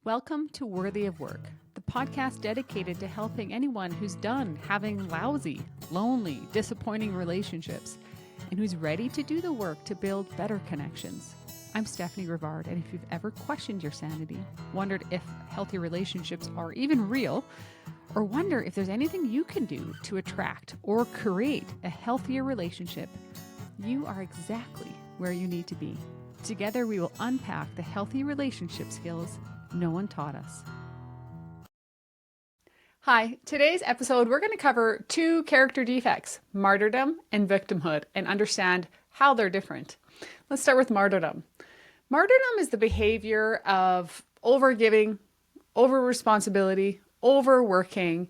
Welcome to Worthy of Work, the podcast dedicated to helping anyone who's done having lousy, lonely, disappointing relationships and who's ready to do the work to build better connections. I'm Stephanie Rivard, and if you've ever questioned your sanity, wondered if healthy relationships are even real, or wonder if there's anything you can do to attract or create a healthier relationship, you are exactly where you need to be. Together, we will unpack the healthy relationship skills no one taught us. Hi, today's episode, we're going to cover two character defects, martyrdom and victimhood, and understand how they're different. Let's start with martyrdom. Martyrdom is the behavior of overgiving, over-responsibility, overworking,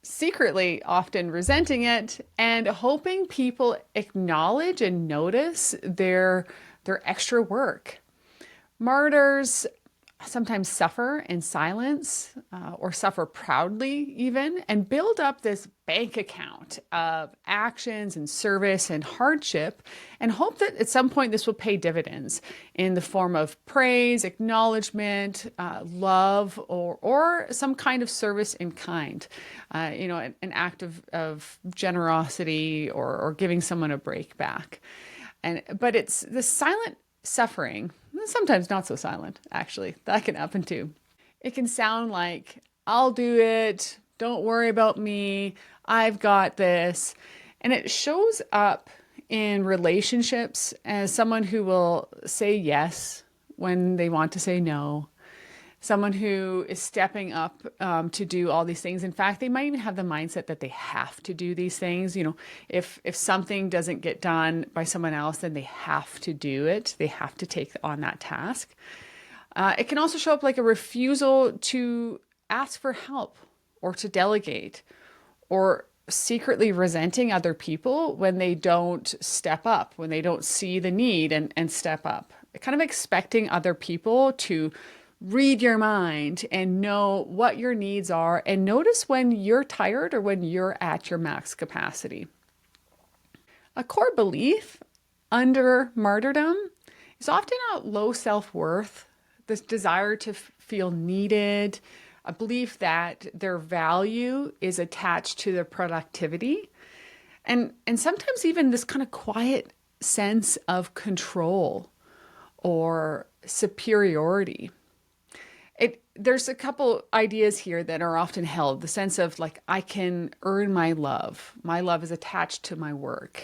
secretly often resenting it, and hoping people acknowledge and notice their extra work. Martyrs sometimes suffer in silence or suffer proudly even, and build up this bank account of actions and service and hardship, and hope that at some point this will pay dividends in the form of praise, acknowledgement, love, or some kind of service in kind, an act of generosity or giving someone a break back. But it's the silent suffering, sometimes not so silent, actually, that can happen too. It can sound like, I'll do it, don't worry about me, I've got this. And it shows up in relationships as someone who will say yes when they want to say no. Someone who is stepping up to do all these things. In fact, they might even have the mindset that they have to do these things. You know, if something doesn't get done by someone else, then they have to do it. They have to take on that task. It can also show up like a refusal to ask for help or to delegate, or secretly resenting other people when they don't step up, when they don't see the need and step up. Kind of expecting other people to read your mind and know what your needs are, and notice when you're tired or when you're at your max capacity. A core belief under martyrdom is often a low self-worth, this desire to feel needed, a belief that their value is attached to their productivity, and sometimes even this kind of quiet sense of control or superiority. There's a couple ideas here that are often held. The sense of like, I can earn my love. My love is attached to my work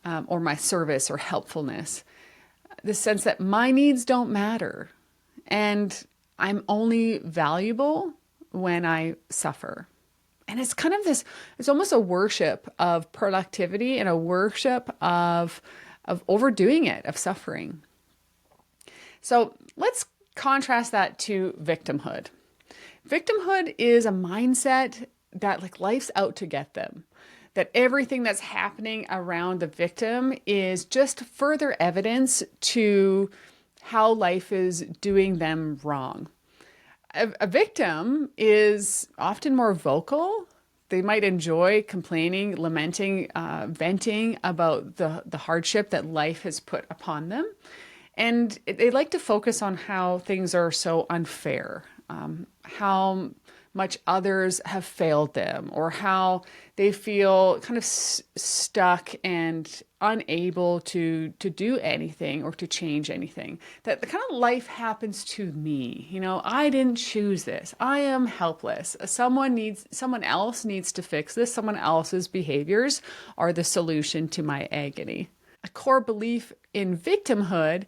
or my service or helpfulness. The sense that my needs don't matter and I'm only valuable when I suffer. And it's kind of this, it's almost a worship of productivity and a worship of overdoing it, of suffering. So let's contrast that to victimhood. Victimhood is a mindset that like life's out to get them, that everything that's happening around the victim is just further evidence to how life is doing them wrong. A victim is often more vocal. They might enjoy complaining, lamenting, venting about the hardship that life has put upon them. And they like to focus on how things are so unfair, how much others have failed them, or how they feel kind of stuck and unable to do anything or to change anything. That the kind of life happens to me. You know, I didn't choose this. I am helpless. Someone else needs to fix this. Someone else's behaviors are the solution to my agony. A core belief in victimhood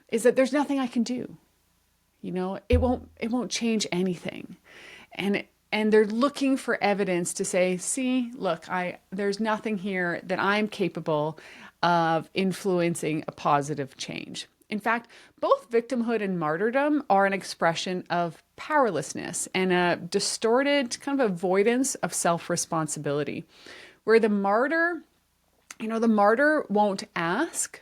is that there's nothing I can do. You know, it won't change anything. And they're looking for evidence to say, see, look, there's nothing here that I'm capable of influencing a positive change. In fact, both victimhood and martyrdom are an expression of powerlessness and a distorted kind of avoidance of self-responsibility, where the martyr won't ask,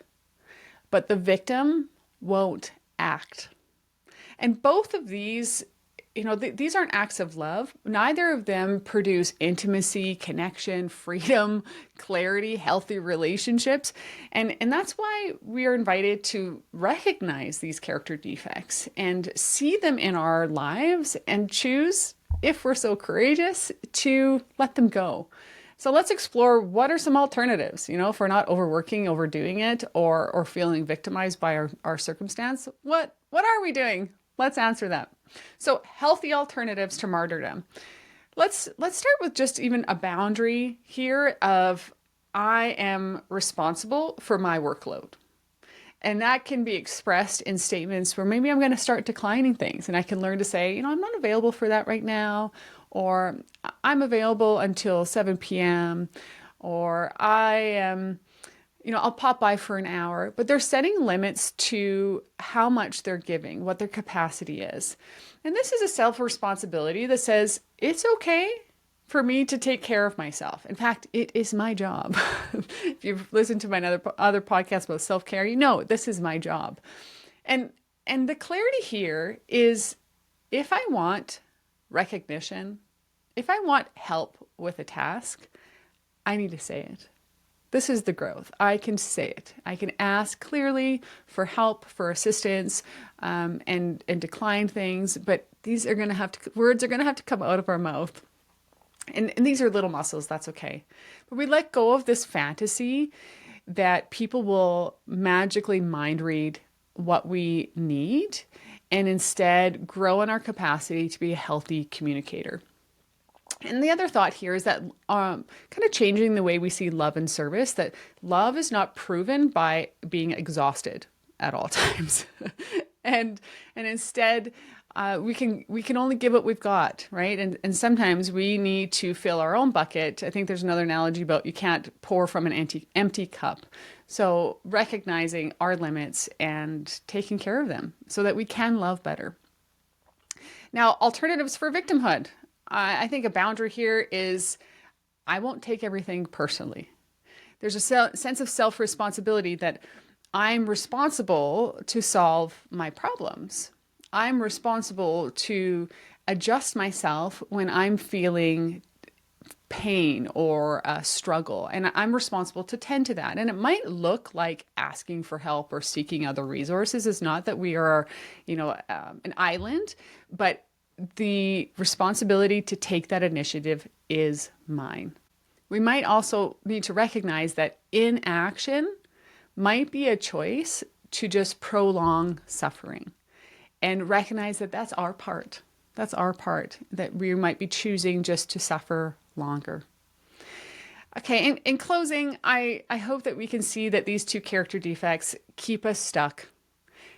but the victim won't act. And both of these these aren't acts of love. Neither of them produce intimacy, connection, freedom, clarity, healthy relationships. And that's why we are invited to recognize these character defects and see them in our lives and choose, if we're so courageous, to let them go. So let's explore what are some alternatives, if we're not overworking, overdoing it, or feeling victimized by our circumstance. What are we doing? Let's answer that. So healthy alternatives to martyrdom. Let's start with just even a boundary here of I am responsible for my workload. And that can be expressed in statements where maybe I'm going to start declining things and I can learn to say, I'm not available for that right now, or I'm available until 7 p.m. or I am, I'll pop by for an hour, but they're setting limits to how much they're giving, what their capacity is. And this is a self-responsibility that says it's okay for me to take care of myself. In fact, it is my job. If you've listened to my other podcast about self-care, this is my job. And the clarity here is if I want recognition, if I want help with a task, I need to say it. This is the growth. I can say it. I can ask clearly for help, for assistance, and decline things. But words are going to have to come out of our mouth. And these are little muscles. That's okay. But we let go of this fantasy that people will magically mind read what we need, and instead grow in our capacity to be a healthy communicator. And the other thought here is that kind of changing the way we see love and service, that love is not proven by being exhausted at all times. and instead, we can only give what we've got, right? And sometimes we need to fill our own bucket. I think there's another analogy about you can't pour from an empty cup. So recognizing our limits and taking care of them so that we can love better. Now, alternatives for victimhood. I think a boundary here is I won't take everything personally. There's a sense of self-responsibility that I'm responsible to solve my problems. I'm responsible to adjust myself when I'm feeling pain or a struggle, and I'm responsible to tend to that. And it might look like asking for help or seeking other resources. It's not that we are, an island, but the responsibility to take that initiative is mine. We might also need to recognize that inaction might be a choice to just prolong suffering, and recognize that that's our part. That's our part, that we might be choosing just to suffer longer. Okay, in closing, I hope that we can see that these two character defects keep us stuck,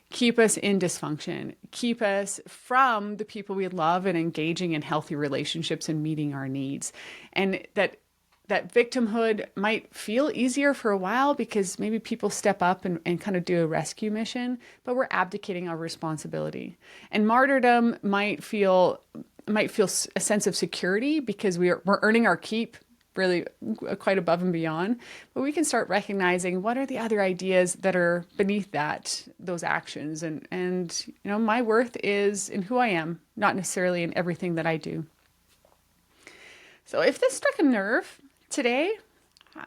keep us in dysfunction, keep us from the people we love and engaging in healthy relationships and meeting our needs. And that victimhood might feel easier for a while because maybe people step up and kind of do a rescue mission, but we're abdicating our responsibility. And martyrdom might feel a sense of security because we're earning our keep, really quite above and beyond. But we can start recognizing what are the other ideas that are beneath those actions. And my worth is in who I am, not necessarily in everything that I do. So if this struck a nerve today,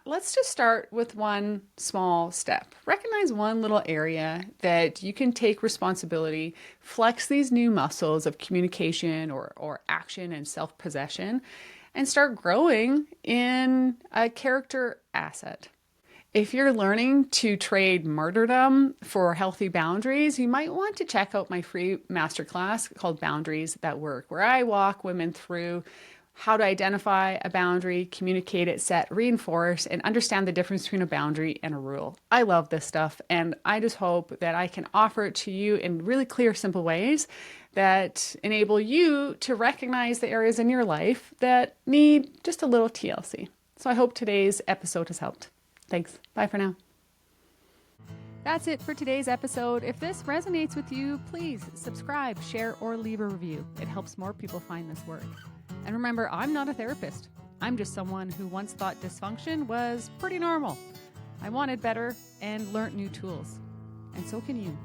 let's just start with one small step. Recognize one little area that you can take responsibility, flex these new muscles of communication or action and self-possession, and start growing in a character asset. If you're learning to trade martyrdom for healthy boundaries, you might want to check out my free masterclass called Boundaries That Work, where I walk women through how to identify a boundary, communicate it, set, reinforce, and understand the difference between a boundary and a rule. I love this stuff, and I just hope that I can offer it to you in really clear, simple ways that enable you to recognize the areas in your life that need just a little TLC. So I hope today's episode has helped. Thanks. Bye for now. That's it for today's episode. If this resonates with you, please subscribe, share, or leave a review. It helps more people find this work. And remember, I'm not a therapist. I'm just someone who once thought dysfunction was pretty normal. I wanted better and learned new tools. And so can you.